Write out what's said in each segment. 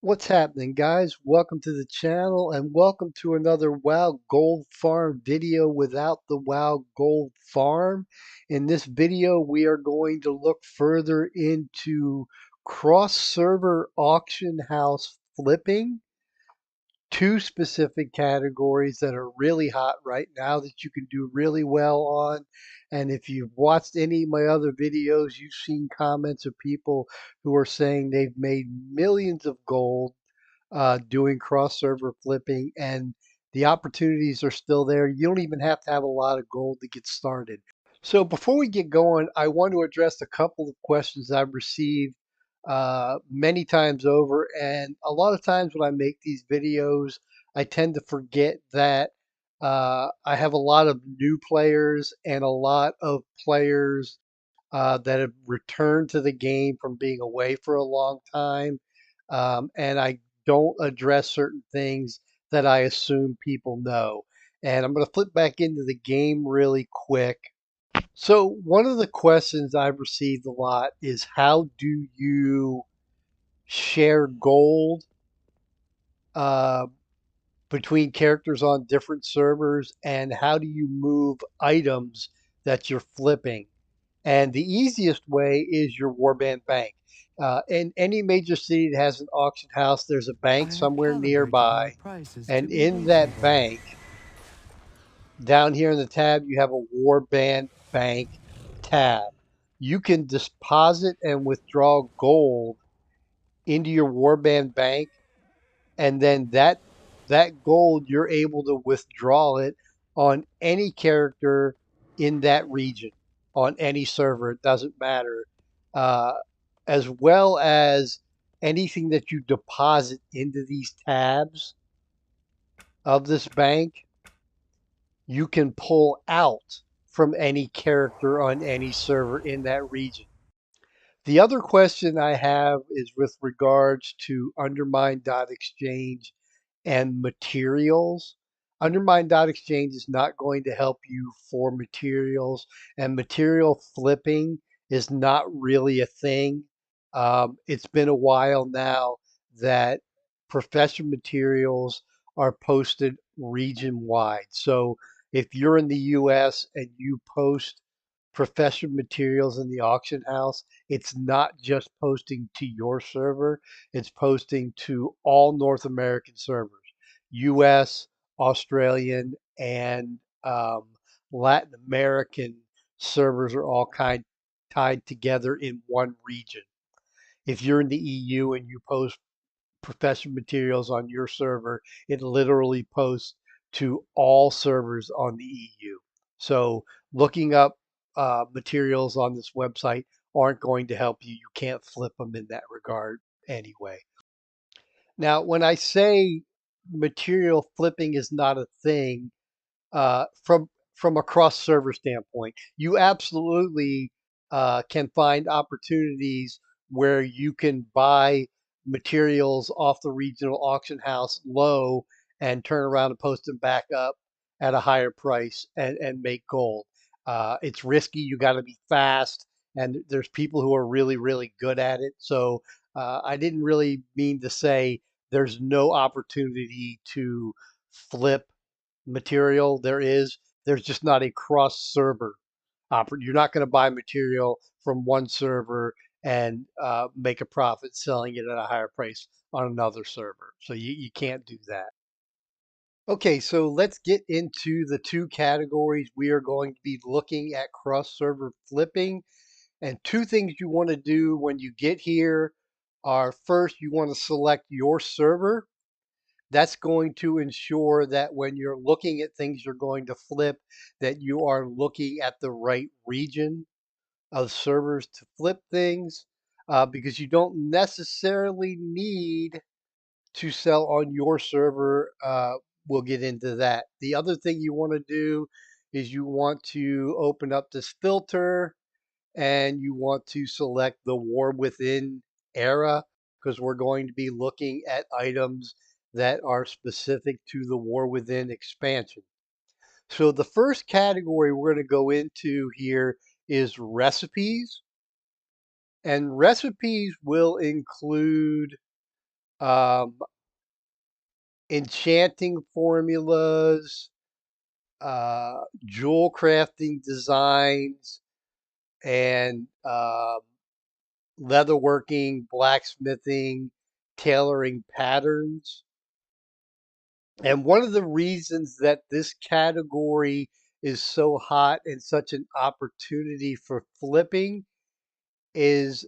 What's happening, guys? Welcome to the channel and welcome to another WoW Gold Farm video without the WoW Gold Farm. In this video, we are going to look further into cross-server auction house flipping, two specific categories that are really hot right now that you can do really well on. And if you've watched any of my other videos, you've seen comments of people who are saying they've made millions of gold doing cross server flipping, and the opportunities are still there. You don't even have to have a lot of gold to get started. So before we get going, I want to address a couple of questions I've received many times over. And a lot of times when I make these videos, I tend to forget that I have a lot of new players and a lot of players that have returned to the game from being away for a long time. And I don't address certain things that I assume people know. And I'm going to flip back into the game really quick. So, one of the questions I've received a lot is how do you share gold uh, between characters on different servers, and how do you move items that you're flipping? And the easiest way is your warband bank. In any major city that has an auction house, there's a bank I have somewhere calibrated my nearby. prices to And be in that reasonable. bank, down here in the tab, you have a warband bank tab. You can deposit and withdraw gold into your warband bank, and then that gold you're able to withdraw it on any character in that region, on any server. It doesn't matter, uh, as well as anything that you deposit into these tabs of this bank, you can pull out from any character on any server in that region. The other question I have is with regards to Undermine.exchange and materials. Undermine.exchange is not going to help you for materials, and material flipping is not really a thing. It's been a while now that professional materials are posted region wide. So if you're in the US and you post professional materials in the auction house, it's not just posting to your server, it's posting to all North American servers, US, Australian, and Latin American servers are all tied together in one region. If you're in the EU and you post professional materials on your server, it literally posts to all servers on the EU. So looking up materials on this website aren't going to help you. You can't flip them in that regard anyway. Now, when I say material flipping is not a thing, from a cross server standpoint, you absolutely can find opportunities where you can buy materials off the regional auction house low and turn around and post them back up at a higher price and make gold. It's risky. You got to be fast, and there's people who are really, really good at it. So I didn't really mean to say there's no opportunity to flip material. There's just not a cross server you're not going to buy material from one server and make a profit selling it at a higher price on another server. So you can't do that. Okay, so let's get into the two categories we are going to be looking at cross server flipping. And two things you want to do when you get here are, first, you want to select your server. That's going to ensure that when you're looking at things you're going to flip, that you are looking at the right region of servers to flip things, because you don't necessarily need to sell on your server. We'll get into that. The other thing you want to do is you want to open up this filter and you want to select the War Within era, because we're going to be looking at items that are specific to the War Within expansion. So the first category we're going to go into here is recipes, and recipes will include um, enchanting formulas, jewel crafting designs, and leatherworking, blacksmithing, tailoring patterns. And one of the reasons that this category is so hot and such an opportunity for flipping is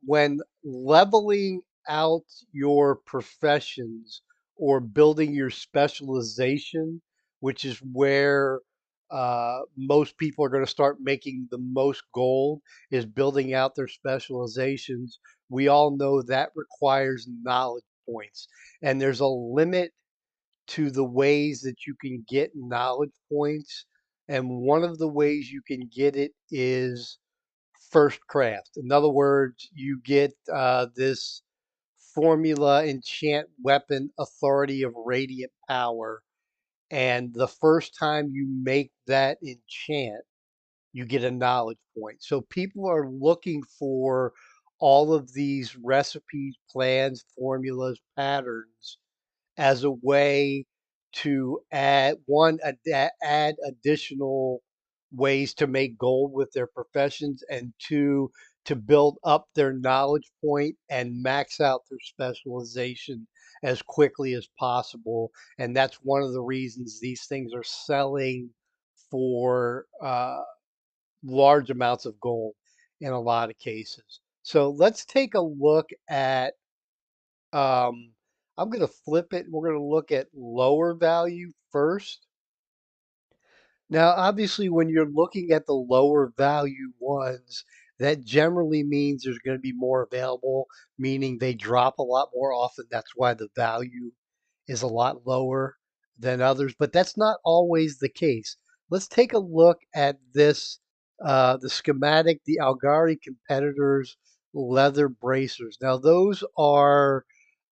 when leveling out your professions or building your specialization, which is where most people are going to start making the most gold, is building out their specializations. We all know that requires knowledge points, and there's a limit to the ways that you can get knowledge points. And one of the ways you can get it is first craft. In other words, you get this formula enchant weapon authority of radiant power. And the first time you make that enchant, you get a knowledge point. So people are looking for all of these recipes, plans, formulas, patterns as a way to add additional ways to make gold with their professions, and two, to build up their knowledge point and max out their specialization as quickly as possible. And that's one of the reasons these things are selling for large amounts of gold in a lot of cases. So let's take a look at um, I'm going to flip it. We're going to look at lower value first. Now, obviously, when you're looking at the lower value ones, that generally means there's going to be more available, meaning they drop a lot more often. That's why the value is a lot lower than others, but that's not always the case. Let's take a look at this the schematic, the Algari competitors leather bracers. Now, those are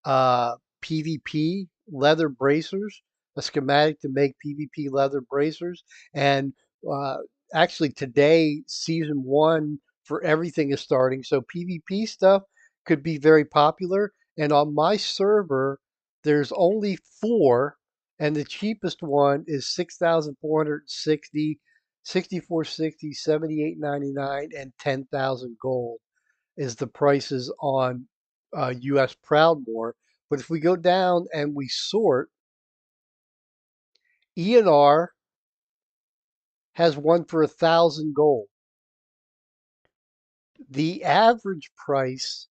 PvP leather bracers, a schematic to make PvP leather bracers. And uh, actually, today, season one for everything is starting. So PvP stuff could be very popular. And on my server, there's only four, and the cheapest one is 6,460, 6,460, 7,899, and 10,000 gold is the prices on US Proudmore. But if we go down and we sort, ENR has one for 1,000 gold. The average price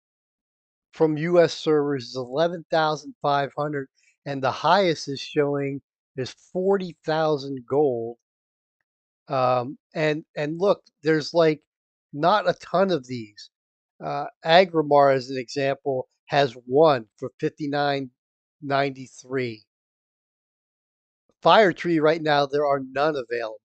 from US servers is 11,500, and the highest is showing is 40,000 gold. And look, there's like not a ton of these. Agrimar, as an example, has one for 59.93. Fire Tree right now there are none available.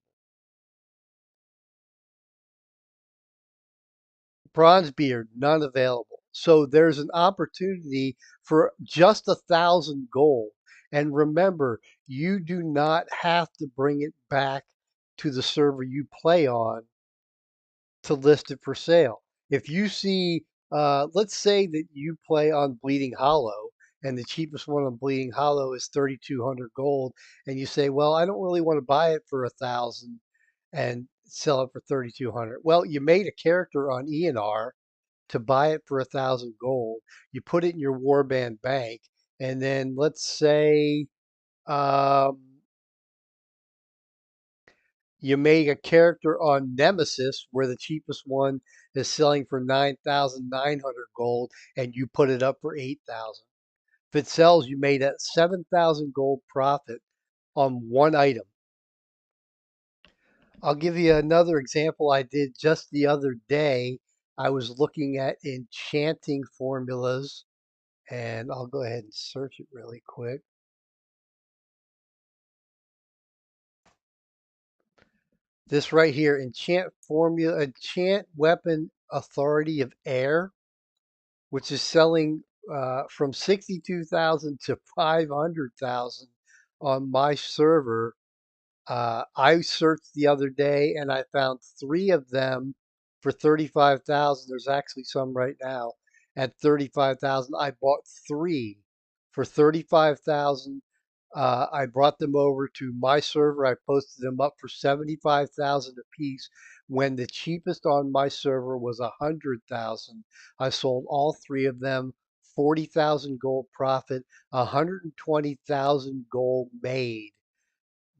Bronzebeard, none available. So there's an opportunity for just 1,000 gold. And remember, you do not have to bring it back to the server you play on to list it for sale. If you see, let's say that you play on Bleeding Hollow, and the cheapest one on Bleeding Hollow is 3,200 gold, and you say, well, I don't really want to buy it for 1,000 and sell it for 3,200. Well, you made a character on ENR to buy it for 1,000 gold. You put it in your warband bank, and then let's say um, you make a character on Nemesis where the cheapest one is selling for 9,900 gold, and you put it up for 8,000. If it sells, you made a 7,000 gold profit on one item. I'll give you another example I did just the other day. I was looking at enchanting formulas, and I'll go ahead and search it really quick. This right here, enchant weapon authority of air, which is selling from 62,000 to 500,000 on my server. I searched the other day and I found three of them for 35,000. There's actually some right now, at 35,000. I bought three for 35,000. I brought them over to my server. I posted them up for 75,000 a piece when the cheapest on my server was 100,000. I sold all three of them, 40,000 gold profit, 120,000 gold made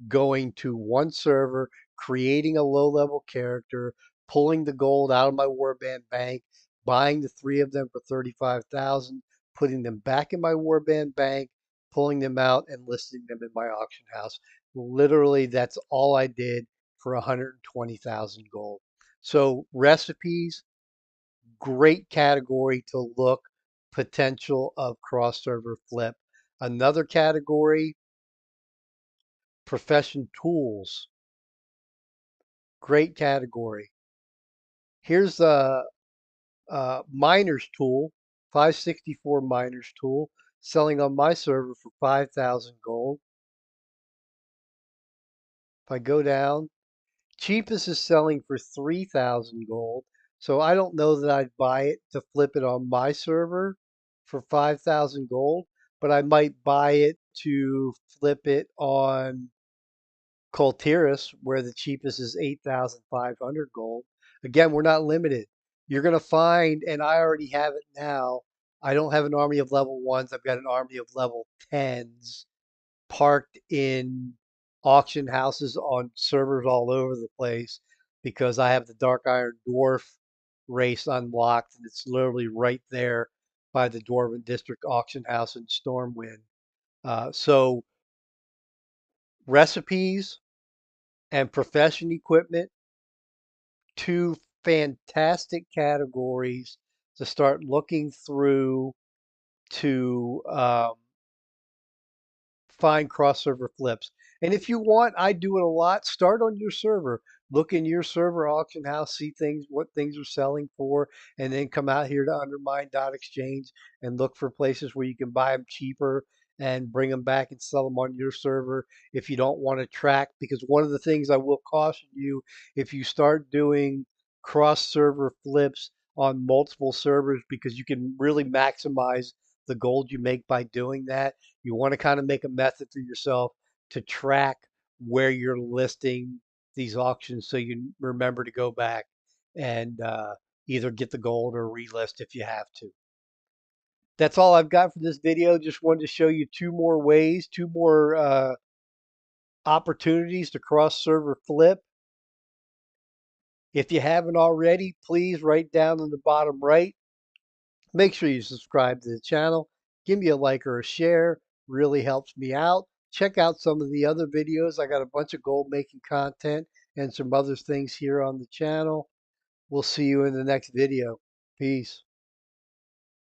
going to one server, creating a low level character, pulling the gold out of my warband bank, buying the three of them for 35,000, putting them back in my warband bank, pulling them out and listing them in my auction house. Literally, that's all I did for 120,000 gold. So recipes, great category to look potential of cross server flip. Another category, profession tools. Great category. Here's a miner's tool, 564 miner's tool, selling on my server for 5,000 gold. If I go down, cheapest is selling for 3,000 gold. So I don't know that I'd buy it to flip it on my server for 5,000 gold, but I might buy it to flip it on Coltiris, where the cheapest is 8,500 gold. Again, we're not limited. You're going to find, and I already have it now. I don't have an army of level ones. I've got an army of level 10s parked in auction houses on servers all over the place because I have the Dark Iron Dwarf race unlocked, and it's literally right there by the Dwarven District auction house in Stormwind. So recipes and profession equipment, two fantastic categories to start looking through to find cross server flips. And if you want, I do it a lot. Start on your server, look in your server auction house, see things, what things are selling for, and then come out here to undermine.exchange and look for places where you can buy them cheaper and bring them back and sell them on your server if you don't want to track. Because one of the things I will caution you, if you start doing cross server flips on multiple servers, because you can really maximize the gold you make by doing that, you want to kind of make a method for yourself to track where you're listing these auctions so you remember to go back and either get the gold or relist if you have to. That's all I've got for this video. Just wanted to show you two more ways, two more opportunities to cross server flip. If you haven't already, please write down in the bottom right. Make sure you subscribe to the channel. Give me a like or a share. Really helps me out. Check out some of the other videos. I got a bunch of gold making content and some other things here on the channel. We'll see you in the next video. Peace.